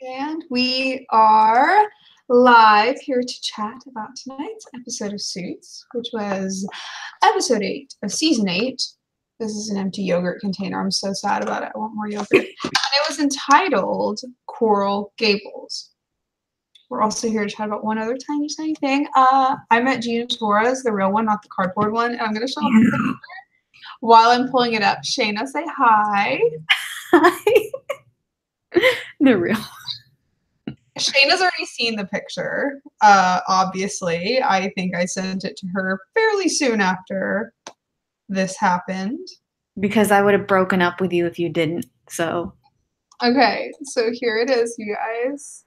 And we are live here to chat about tonight's episode of Suits, which was episode 8 of season 8. This is an empty yogurt container. I'm so sad about it. I want more yogurt. And it was entitled Coral Gables. We're also here to chat about one other tiny thing. I met Gina Torres, the real one, not the cardboard one. And I'm going to show up the picture while I'm pulling it up. Shana, say hi. Hi. The real. Shana's already seen the picture, obviously. I think I sent it to her fairly soon after this happened. Because I would have broken up with you if you didn't, so. Okay, so here it is, you guys.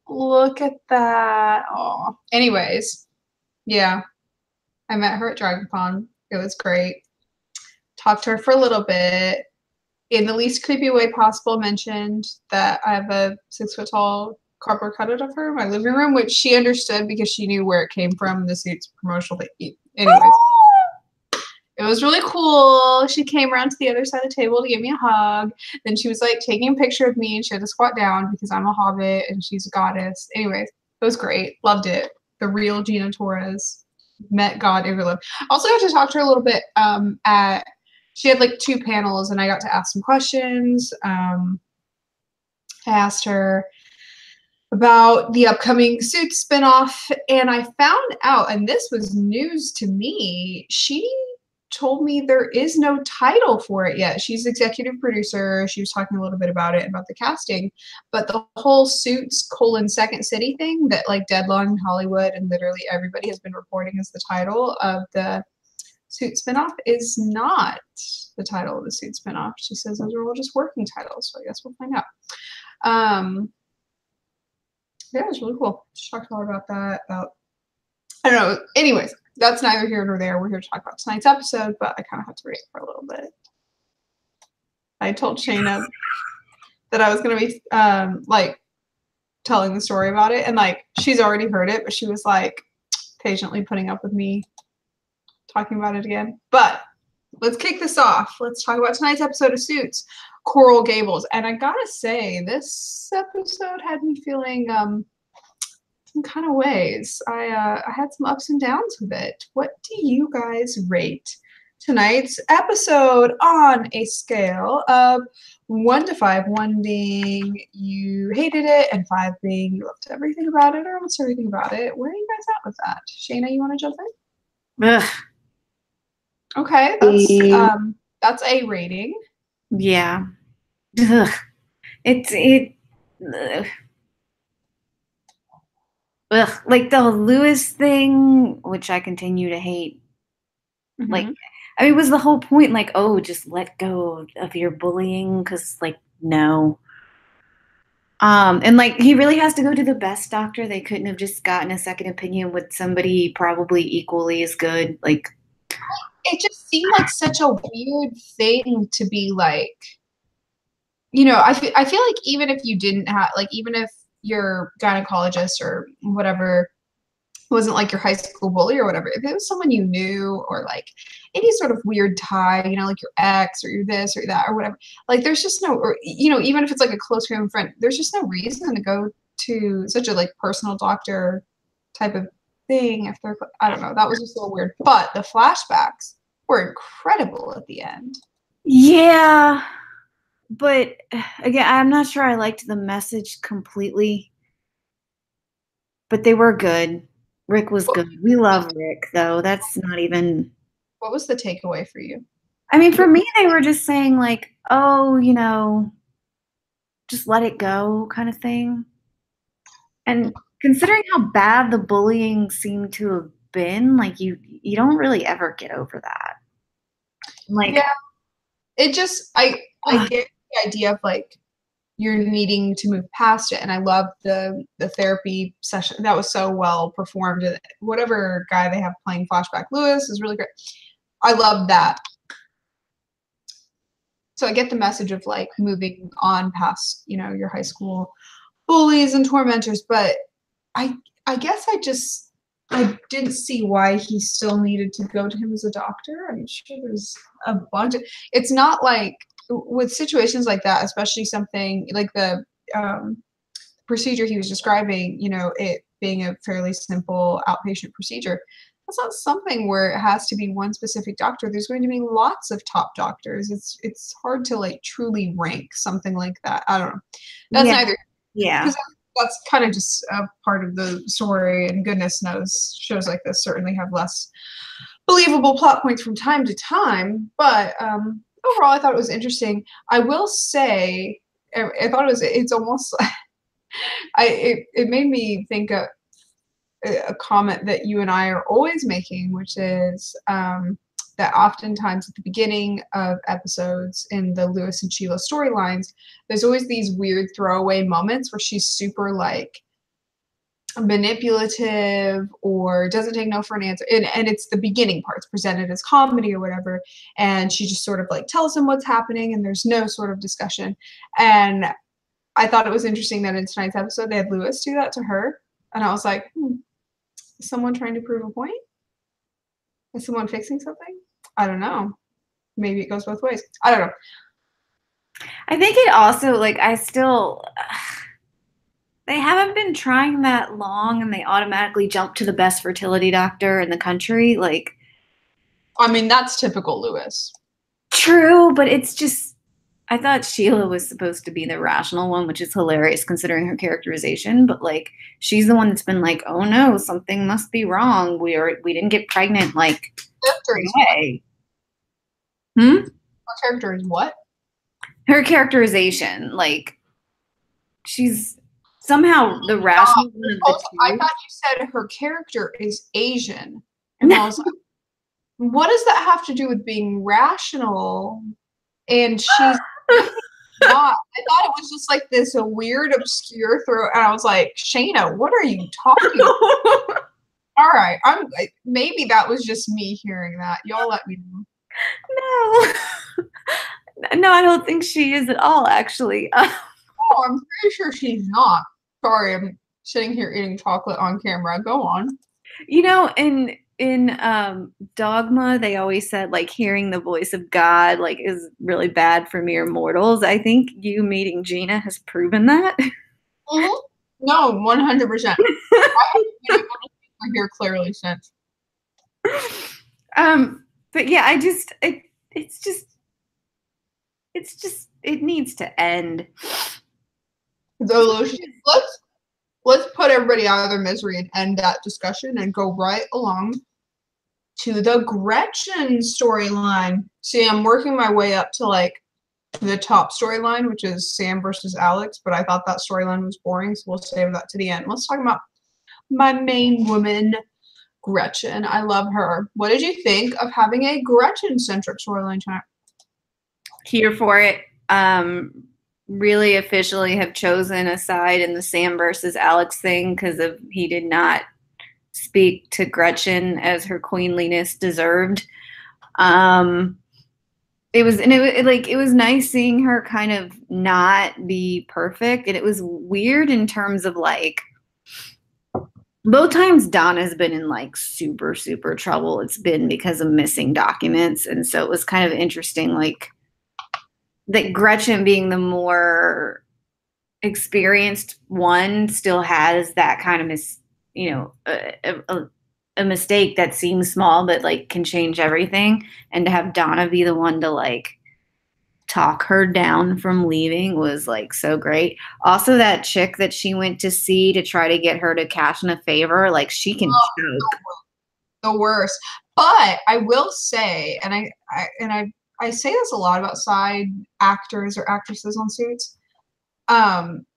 Look at that. Aw. Anyways, yeah. I met her at DragonCon. It was great. Talked to her for a little bit. In the least creepy way possible, mentioned that I have a 6-foot-tall cardboard cutout of her in my living room, which she understood because she knew where it came from, the Suits promotional thing. Anyways, it was really cool. She came around to the other side of the table to give me a hug. Then she was like taking a picture of me and she had to squat down because I'm a hobbit and she's a goddess. Anyways, it was great. Loved it. The real Gina Torres. Met God in real life. Also got to talk to her a little bit she had like 2 panels and I got to ask some questions. I asked her about the upcoming Suits spinoff and I found out, and this was news to me, she told me there is no title for it yet. She's executive producer. She was talking a little bit about it, about the casting, but the whole Suits: Second City thing that like Deadline, Hollywood, and literally everybody has been reporting as the title of the Suits spinoff is not the title of the Suits spinoff. She says those are all just working titles, so I guess we'll find out. Yeah, it was really cool. She talked a lot about that, I don't know. Anyways, that's neither here nor there. We're here to talk about tonight's episode, but I kind of had to read it for a little bit. I told Shana that I was going to be like telling the story about it, and like she's already heard it, but she was like patiently putting up with me talking about it again. But let's kick this off. Let's talk about tonight's episode of Suits, Coral Gables. And I gotta say, this episode had me feeling some kind of ways. I had some ups and downs with it. What do you guys rate tonight's episode on a scale of 1 to 5? 1 being you hated it, and 5 being you loved everything about it, or almost everything about it. Where are you guys at with that? Shana, you want to jump in? Ugh. Okay, that's a rating. Yeah. Ugh. Ugh. Ugh. Like the Lewis thing, which I continue to hate. Mm-hmm. Like, I mean, was the whole point like, oh, just let go of your bullying? Because, like, no. And like, he really has to go to the best doctor. They couldn't have just gotten a second opinion with somebody probably equally as good. Like, it just seemed like such a weird thing to be like, you know, I feel like even if you didn't have, like, even if your gynecologist or whatever wasn't like your high school bully or whatever, if it was someone you knew or like any sort of weird tie, you know, like your ex or your this or that or whatever, like there's just no, or, you know, even if it's like a close family friend, there's just no reason to go to such a like personal doctor type of thing if they're, I don't know, that was just a little weird. But the flashbacks were incredible at the end. Yeah, but again, I'm not sure I liked the message completely, but they were good. Rick was good. We love Rick, though. That's not even. What was the takeaway for you? I mean, for me, they were just saying like, oh, you know, just let it go kind of thing. And considering how bad the bullying seemed to have been, like you don't really ever get over that. Like, yeah, it just I get the idea of like you're needing to move past it, and I love the therapy session that was so well performed. Whatever guy they have playing flashback Lewis is really great. I love that. So I get the message of like moving on past, you know, your high school bullies and tormentors, but I guess I didn't see why he still needed to go to him as a doctor. I'm sure there's a bunch of, it's not like with situations like that, especially something like the procedure he was describing, you know, it being a fairly simple outpatient procedure, that's not something where it has to be one specific doctor. There's going to be lots of top doctors. It's hard to like truly rank something like that. I don't know. That's Yeah. neither, Yeah. because that's kind of just a part of the story, and goodness knows shows like this certainly have less believable plot points from time to time. But overall, I thought it was interesting. I will say, I thought it's almost it made me think of a comment that you and I are always making, which is that oftentimes at the beginning of episodes in the Lewis and Sheila storylines, there's always these weird throwaway moments where she's super like manipulative or doesn't take no for an answer, and it's the beginning parts presented as comedy or whatever, and she just sort of like tells him what's happening and there's no sort of discussion. And I thought it was interesting that in tonight's episode they had Lewis do that to her, and I was like, is someone trying to prove a point? Is someone fixing something? I don't know. Maybe it goes both ways. I don't know. I think it also, like, they haven't been trying that long and they automatically jump to the best fertility doctor in the country. Like, I mean, that's typical Lewis. true, but it's just, I thought Sheila was supposed to be the rational one, which is hilarious considering her characterization. But like, she's the one that's been like, "Oh no, something must be wrong. We didn't get pregnant like right away." Her character is what? Her characterization, like, she's somehow the rational one of the two. I thought you said her character is Asian, and I was like, what does that have to do with being rational? And she's not. I thought it was just like this a weird, obscure throw, and I was like, Shana, what are you talking about? All right, maybe that was just me hearing that. Y'all let me know. No, I don't think she is at all, actually. Oh, I'm pretty sure she's not. Sorry, I'm sitting here eating chocolate on camera. Go on. You know, in Dogma, they always said like hearing the voice of God like is really bad for mere mortals. I think you meeting Gina has proven that. Mm-hmm. No, 100%. I haven't been able to hear clearly since. But yeah, it needs to end. So let's put everybody out of their misery and end that discussion and go right along to the Gretchen storyline. See, I'm working my way up to like the top storyline, which is Sam versus Alex, but I thought that storyline was boring, so we'll save that to the end. Let's talk about my main woman, Gretchen. I love her. What did you think of having a Gretchen-centric storyline tonight? Here for it. Really officially have chosen a side in the Sam versus Alex thing because he did not speak to Gretchen as her queenliness deserved. It was nice seeing her kind of not be perfect, and it was weird in terms of like both times Donna's been in like super trouble. It's been because of missing documents, and so it was kind of interesting, like that Gretchen being the more experienced one still has that kind of a mistake that seems small but like can change everything, and to have Donna be the one to like talk her down from leaving was like so great. Also, that chick that she went to see to try to get her to cash in a favor, like she can choke. The worst. But I will say, and I say this a lot about side actors or actresses on Suits.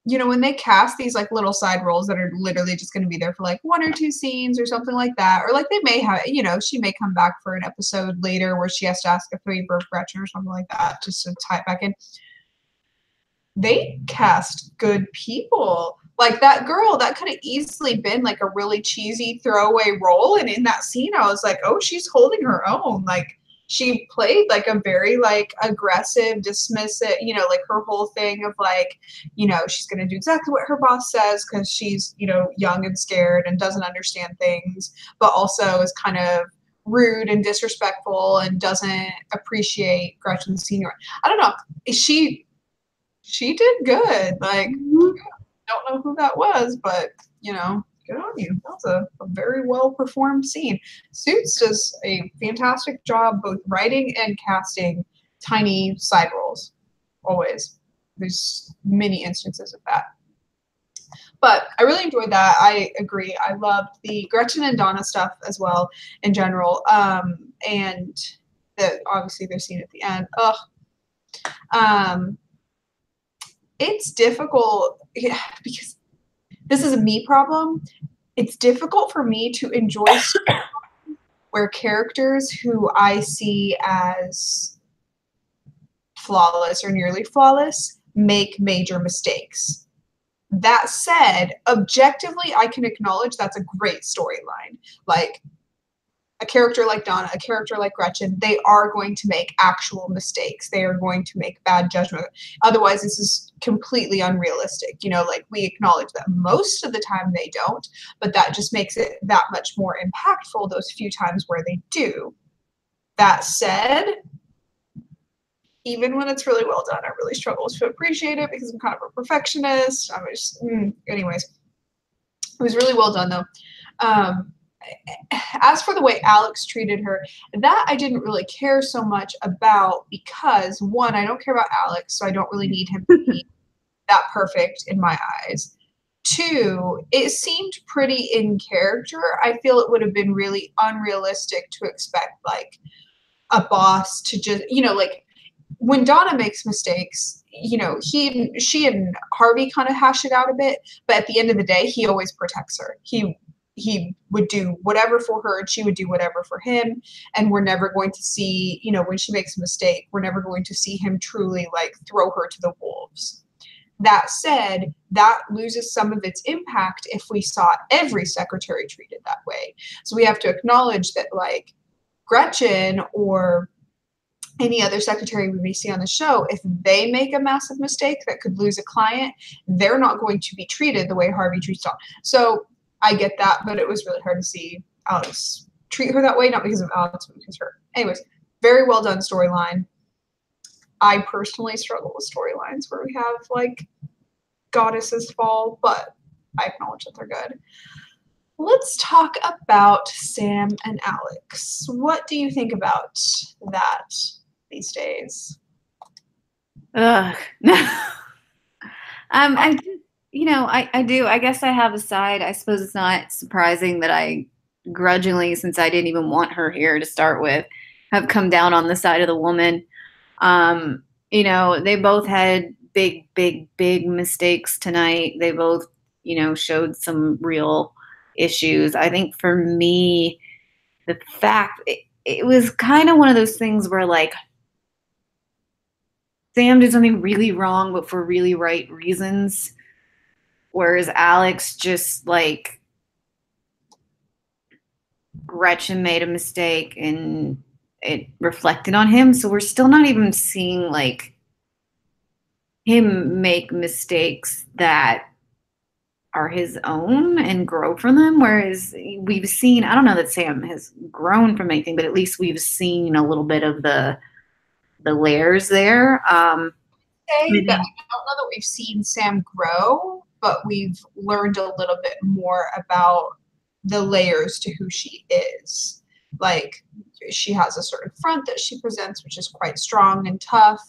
You know, when they cast these like little side roles that are literally just going to be there for like 1 or 2 scenes or something like that, or like they may have, you know, she may come back for an episode later where she has to ask a favor of Gretchen or something like that just to tie it back in. They cast good people. Like that girl, that could have easily been like a really cheesy throwaway role, and in that scene, I was like, oh, she's holding her own. Like she played like a very like aggressive, dismissive, you know, like her whole thing of like, you know, she's going to do exactly what her boss says because she's, you know, young and scared and doesn't understand things, but also is kind of rude and disrespectful and doesn't appreciate Gretchen Senior. I don't know. She did good. Like, don't know who that was, but good on you. That was a very well performed scene. Suits does a fantastic job both writing and casting tiny side roles. Always. There's many instances of that. But I really enjoyed that. I agree. I loved the Gretchen and Donna stuff as well in general. And obviously their scene at the end. It's difficult because this is a me problem. It's difficult for me to enjoy where characters who I see as flawless or nearly flawless make major mistakes. That said, objectively, I can acknowledge that's a great storyline. Like a character like Donna, a character like Gretchen, they are going to make actual mistakes. They are going to make bad judgment. Otherwise, this is completely unrealistic. Like we acknowledge that most of the time they don't, but that just makes it that much more impactful those few times where they do. That said, even when it's really well done, I really struggle to appreciate it because I'm kind of a perfectionist. Anyways, it was really well done though. As for the way Alex treated her, that I didn't really care so much about because one, I don't care about Alex, so I don't really need him to be that perfect in my eyes. Two, it seemed pretty in character. I feel it would have been really unrealistic to expect like a boss to just, like when Donna makes mistakes, she and Harvey kind of hash it out a bit, but at the end of the day, he always protects her. He would do whatever for her and she would do whatever for him. And we're never going to see, when she makes a mistake, we're never going to see him truly like throw her to the wolves. That said, that loses some of its impact if we saw every secretary treated that way. So we have to acknowledge that like Gretchen or any other secretary we may see on the show, if they make a massive mistake that could lose a client, they're not going to be treated the way Harvey treats Dawn. So I get that, but it was really hard to see Alex treat her that way, not because of Alex, but because of her. Anyways, very well done storyline. I personally struggle with storylines where we have like goddesses fall, but I acknowledge that they're good. Let's talk about Sam and Alex. What do you think about that these days? Ugh. I do. I guess I have a side. I suppose it's not surprising that I grudgingly, since I didn't even want her here to start with, have come down on the side of the woman. They both had big, big, big mistakes tonight. They both, showed some real issues. I think for me, the fact it was kind of one of those things where like Sam did something really wrong, but for really right reasons. Whereas Alex just like Gretchen made a mistake and it reflected on him. So we're still not even seeing like him make mistakes that are his own and grow from them. Whereas we've seen, I don't know that Sam has grown from anything, but at least we've seen a little bit of the layers there. I don't know that we've seen Sam grow, but we've learned a little bit more about the layers to who she is. Like she has a certain front that she presents, which is quite strong and tough.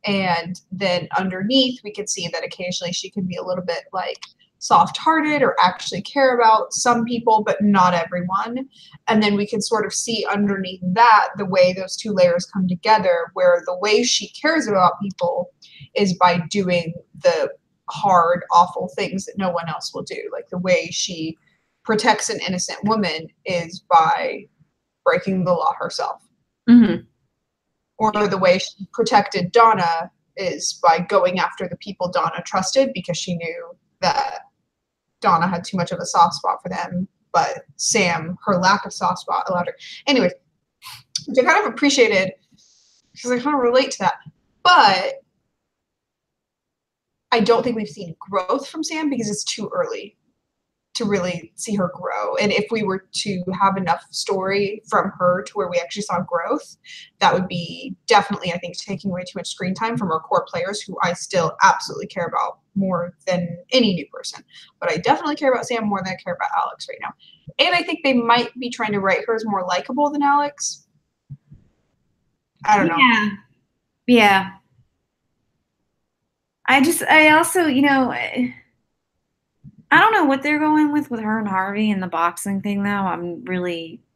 And then underneath, we can see that occasionally she can be a little bit like soft-hearted or actually care about some people, but not everyone. And then we can sort of see underneath that the way those two layers come together, where the way she cares about people is by doing the hard, awful things that no one else will do. Like the way she protects an innocent woman is by breaking the law herself. Mm-hmm. Or the way she protected Donna is by going after the people Donna trusted because she knew that Donna had too much of a soft spot for them, but Sam, her lack of soft spot allowed her. Anyways, which I kind of appreciated because I kind of relate to that. But I don't think we've seen growth from Sam because it's too early. to really see her grow. And if we were to have enough story from her to where we actually saw growth, that would be definitely, I think, taking away too much screen time from our core players, who I still absolutely care about more than any new person. But I definitely care about Sam more than I care about Alex right now. And I think they might be trying to write her as more likable than Alex. I don't know. Yeah. I also, I don't know what they're going with her and Harvey and the boxing thing, though.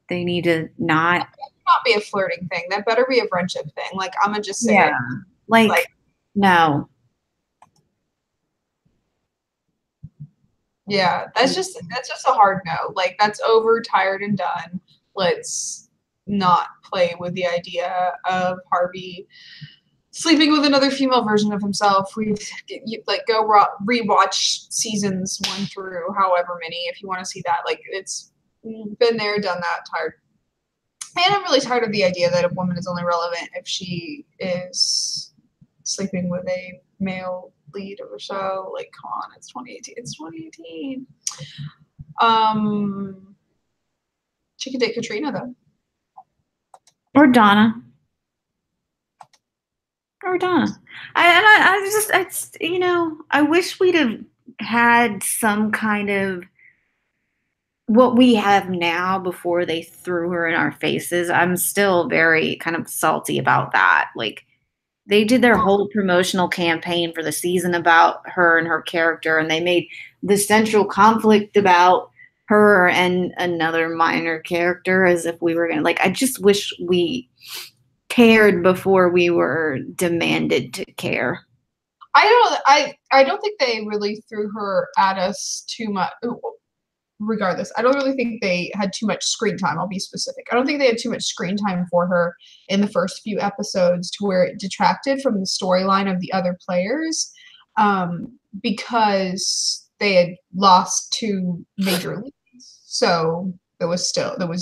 They need to not. That better not be a flirting thing. That better be a friendship thing. Like, I'm going to just say Yeah. it. Like, no. Yeah, that's just a hard no. Like, that's over, tired, and done. Let's not play with the idea of Harvey sleeping with another female version of himself. Go rewatch seasons 1 through however many if you want to see that. Like, it's been there, done that, tired. And I'm really tired of the idea that a woman is only relevant if she is sleeping with a male lead of a show. Like, come on, it's 2018. It's 2018. She could date Katrina though. Or Donna. I wish we'd have had some kind of what we have now before they threw her in our faces. I'm still very kind of salty about that. Like, they did their whole promotional campaign for the season about her and her character, and they made the central conflict about her and another minor character as if we were going to, like, I just wish we cared before we were demanded to care. I don't think they really threw her at us too much. Regardless, I don't really think they had too much screen time. I'll be specific. I don't think they had too much screen time for her in the first few episodes to where it detracted from the storyline of the other players, because they had lost 2 major leads. So there was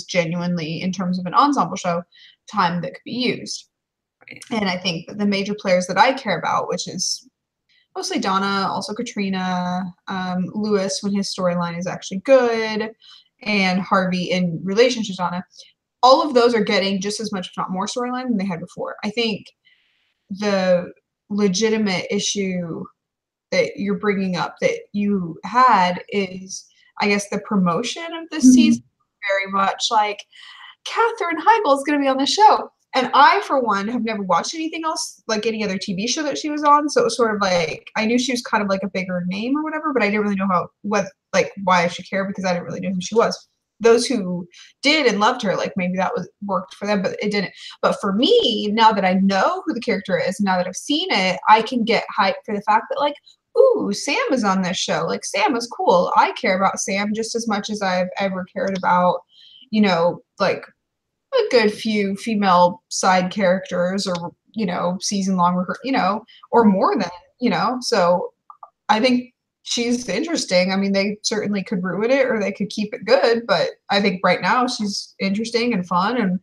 genuinely, in terms of an ensemble show, time that could be used. And I think that the major players that I care about, which is mostly Donna, also Katrina, Lewis when his storyline is actually good, and Harvey in relation to Donna, all of those are getting just as much, if not more, storyline than they had before. I think the legitimate issue that you're bringing up that you had is, I guess, the promotion of this season. Very much like, Katherine Heigl is going to be on the show. And I, for one, have never watched anything else, like any other TV show that she was on. So it was sort of like, I knew she was kind of like a bigger name or whatever, but I didn't really know why I should care, because I didn't really know who she was. Those who did and loved her, like, maybe that worked for them, but it didn't. But for me, now that I know who the character is, now that I've seen it, I can get hyped for the fact that, like, ooh, Sam is on this show. Like, Sam is cool. I care about Sam just as much as I've ever cared about, like, a good few female side characters, or season long, or more than, so I think she's interesting. I mean, they certainly could ruin it or they could keep it good, but I think right now she's interesting and fun and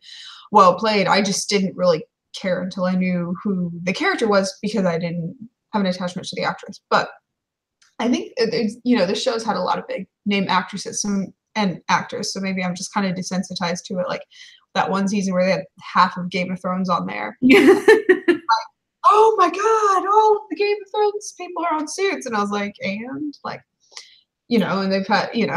well played. I just didn't really care until I knew who the character was, because I didn't have an attachment to the actress. But I think this show's had a lot of big name actresses and actors, so maybe I'm just kind of desensitized to it. Like that one season where they had half of Game of Thrones on there. Like, oh my God, all of the Game of Thrones people are on suits. And I was like, and they've had, it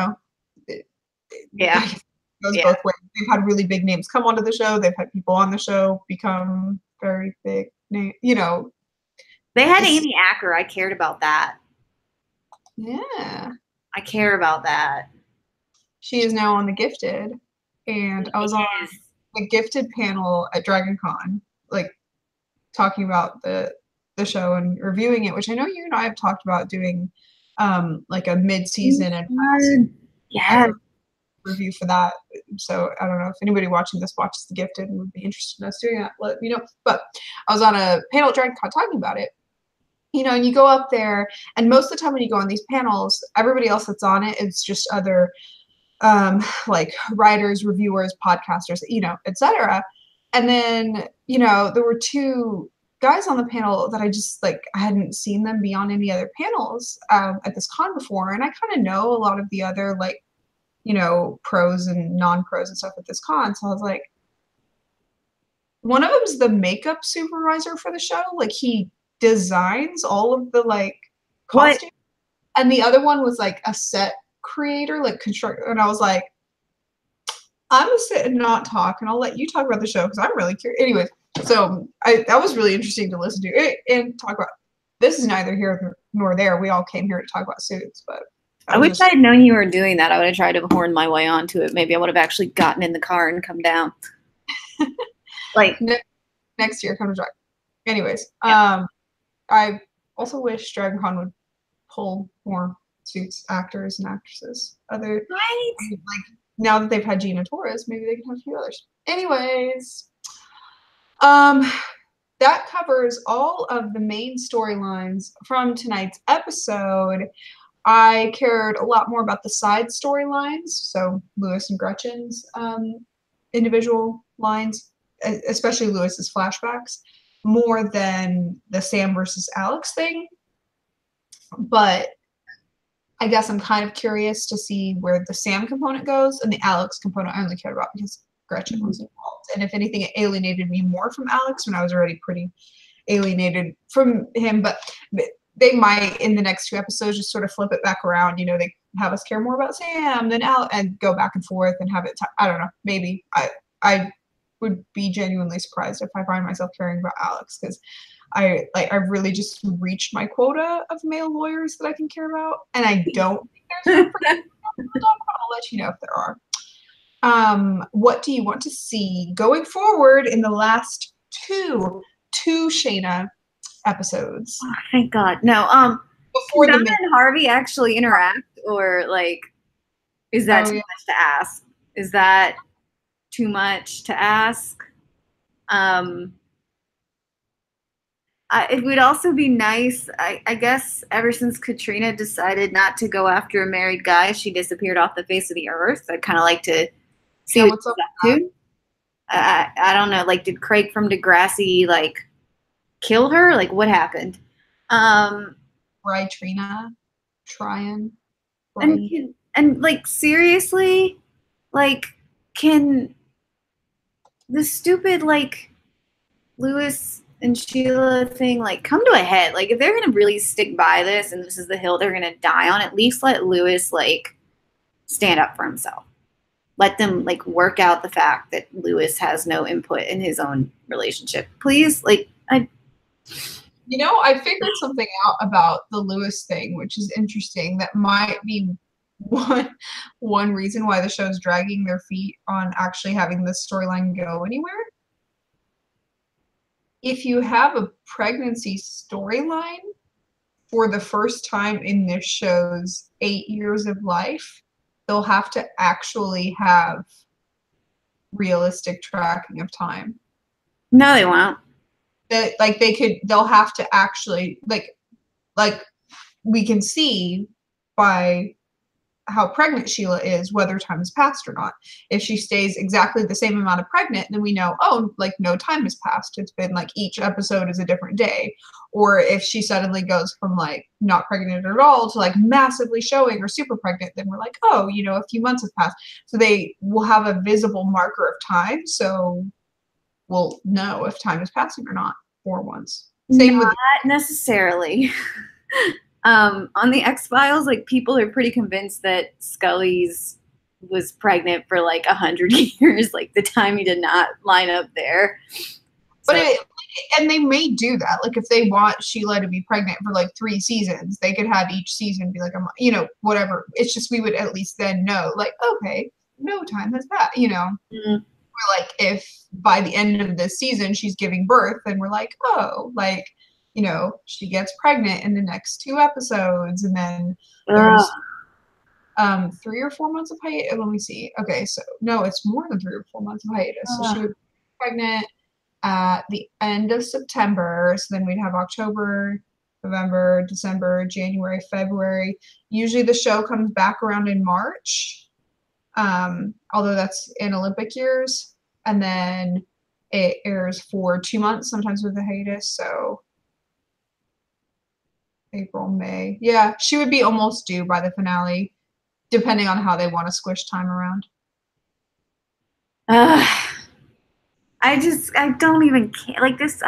goes both ways. They've had really big names come onto the show. They've had people on the show become very big name, They had Amy Acker. I cared about that. Yeah. I care about that. She is now on The Gifted. And I was on the Gifted panel at DragonCon, like talking about the show and reviewing it, which I know you and I have talked about doing, like a mid-season and review for that. So I don't know if anybody watching this watches The Gifted and would be interested in us doing that, let me know. But I was on a panel at DragonCon talking about it. And you go up there, and most of the time when you go on these panels, everybody else that's on it is just other like writers, reviewers, podcasters, etc. And then, there were 2 guys on the panel that I just like I hadn't seen them be on any other panels at this con before, and I kind of know a lot of the other like pros and non-pros and stuff at this con. So I was like, one of them's the makeup supervisor for the show. Like he designs all of the like What? costumes, and the other one was like a set creator, like constructor. And I was like, I'm gonna sit and not talk, and I'll let you talk about the show because I'm really curious. Anyways, so that was really interesting to listen to and talk about. This is neither here nor there. We all came here to talk about Suits, but I wish I had known you were doing that. I would have tried to horn my way onto it. Maybe I would have actually gotten in the car and come down. Like next year, come to Drag. Anyways, yeah. I also wish DragonCon would pull more Suits actors and actresses. Other right? Like now that they've had Gina Torres, maybe they can have a few others. Anyways, that covers all of the main storylines from tonight's episode. I cared a lot more about the side storylines, so Lewis and Gretchen's individual lines, especially Lewis's flashbacks, more than the Sam versus Alex thing. But I guess I'm kind of curious to see where the Sam component goes, and the Alex component I only cared about because Gretchen was involved. And if anything, it alienated me more from Alex when I was already pretty alienated from him. But they might, in the next 2 episodes, just sort of flip it back around. They have us care more about Sam than Alex, and go back and forth and have it. I don't know. Maybe I would be genuinely surprised if I find myself caring about Alex, because I've really just reached my quota of male lawyers that I can care about, and I don't think there's room for I'll let you know if there are. What do you want to see going forward in the last two Shana episodes? Oh, thank God. No. Before Donna and Harvey actually interact, or like, is that too much to ask? Is that too much to ask? It would also be nice, I guess, ever since Katrina decided not to go after a married guy, she disappeared off the face of the earth. I'd kind of like to see what's up to. I don't know. Like, did Craig from Degrassi, like, kill her? Like, what happened? Trina trying. And like, seriously, like, can the stupid, like, Lewis and Sheila thing, like, come to a head? Like, if they're gonna really stick by this and this is the hill they're gonna die on, at least let Lewis, like, stand up for himself. Let them, like, work out the fact that Lewis has no input in his own relationship. Please, like, I figured something out about the Lewis thing, which is interesting. That might be one reason why the show's dragging their feet on actually having this storyline go anywhere. If you have a pregnancy storyline for the first time in this show's 8 years of life, they'll have to actually have realistic tracking of time. No, they won't. They'll have to actually like we can see by how pregnant Sheila is whether time has passed or not. If she stays exactly the same amount of pregnant, then we know, oh, like, no time has passed. It's been like each episode is a different day. Or if she suddenly goes from like not pregnant at all to like massively showing or super pregnant, then we're like, oh, a few months have passed. So they will have a visible marker of time, so we'll know if time is passing or not for once. Same not with necessarily. On the X-Files, like, people are pretty convinced that Scully's was pregnant for like 100 years. Like, the timing did not line up there. But and they may do that. Like, if they want Sheila to be pregnant for like 3 seasons, they could have each season be like whatever. It's just we would at least then know, like, okay, no time has passed. Mm-hmm. Or like if by the end of this season she's giving birth, then we're like, oh, like, she gets pregnant in the next 2 episodes, and then there's 3 or 4 months of hiatus. Let me see. Okay, so no, it's more than 3 or 4 months of hiatus. So she would be pregnant at the end of September. So then we'd have October, November, December, January, February. Usually the show comes back around in March, although that's in Olympic years. And then it airs for 2 months, sometimes with a hiatus. So April, May. Yeah, she would be almost due by the finale, depending on how they want to squish time around. I don't even care. Like this,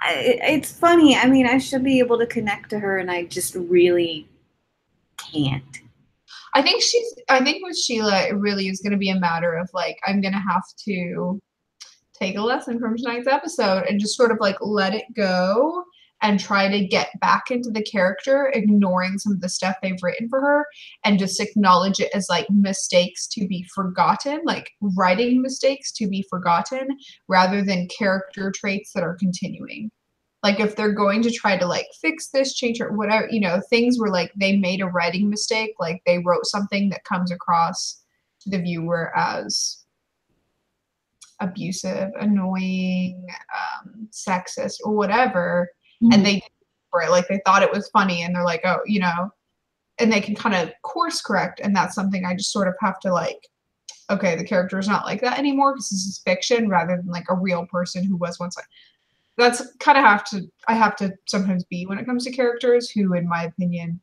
it's funny. I mean, I should be able to connect to her, and I just really can't. I think with Sheila, it really is going to be a matter of like, I'm going to have to take a lesson from tonight's episode and just sort of like let it go and try to get back into the character, ignoring some of the stuff they've written for her and just acknowledge it as like mistakes to be forgotten, like writing mistakes to be forgotten rather than character traits that are continuing. Like if they're going to try to like fix this, change or whatever, you know, things where like they made a writing mistake, like they wrote something that comes across to the viewer as abusive, annoying, sexist, or whatever, and they for it like they thought it was funny, and they're like, oh, you know, and they can kind of course correct, and that's something I just sort of have to like, okay, the character is not like that anymore because this is fiction rather than like a real person who was once like. That's kind of I have to sometimes be when it comes to characters who, in my opinion,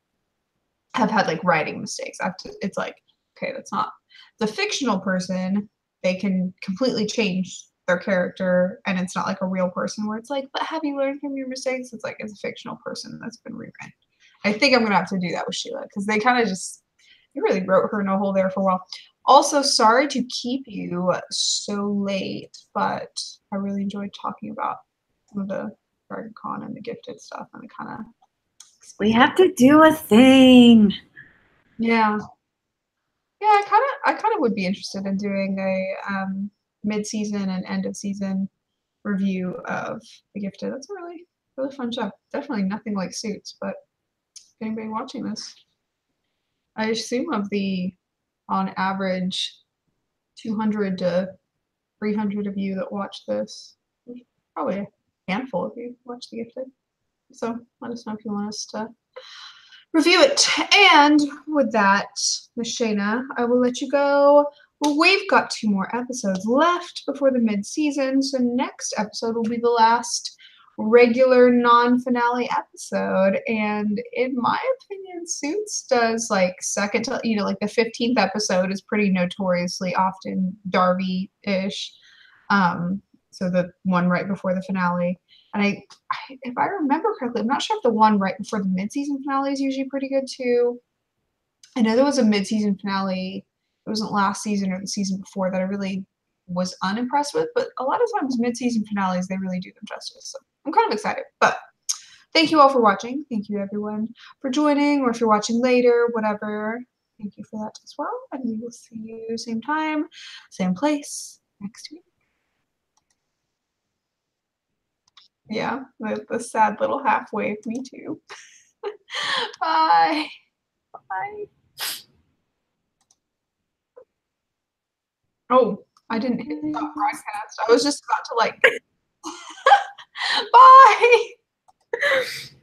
have had like writing mistakes. It's like, okay, that's not the fictional person. They can completely change their character, and it's not like a real person where it's like, but have you learned from your mistakes? It's like it's a fictional person that's been rewritten. I think I'm gonna have to do that with Sheila because they kind of just they really wrote her in a hole there for a while. Also, sorry to keep you so late, but I really enjoyed talking about some of the Dragon Con and the Gifted stuff, and it kind of We have to do a thing. yeah. Yeah, I kind of would be interested in doing a mid-season and end of season review of The Gifted. That's a really fun show. Definitely nothing like Suits, but if anybody watching this, I assume of the on average 200 to 300 of you that watch this, there's probably a handful of you watch The Gifted. So let us know if you want us to review it. And with that, Miss Shana, I will let you go. Well, we've got 2 more episodes left before the mid-season, so next episode will be the last regular non-finale episode. And in my opinion, Suits does like second to, you know, like the 15th episode is pretty notoriously often Darby-ish. So the one right before the finale. And if I remember correctly, I'm not sure if the one right before the mid-season finale is usually pretty good too. I know there was a mid-season finale. It wasn't last season or the season before that I really was unimpressed with, but a lot of times mid-season finales, they really do them justice. So I'm kind of excited. But thank you all for watching. Thank you everyone for joining, or if you're watching later, whatever. Thank you for that as well. And we will see you same time, same place next week. Yeah, the sad little half wave, me too. Bye. Bye. Oh, I didn't hit stop broadcast. I was just about to like. Bye.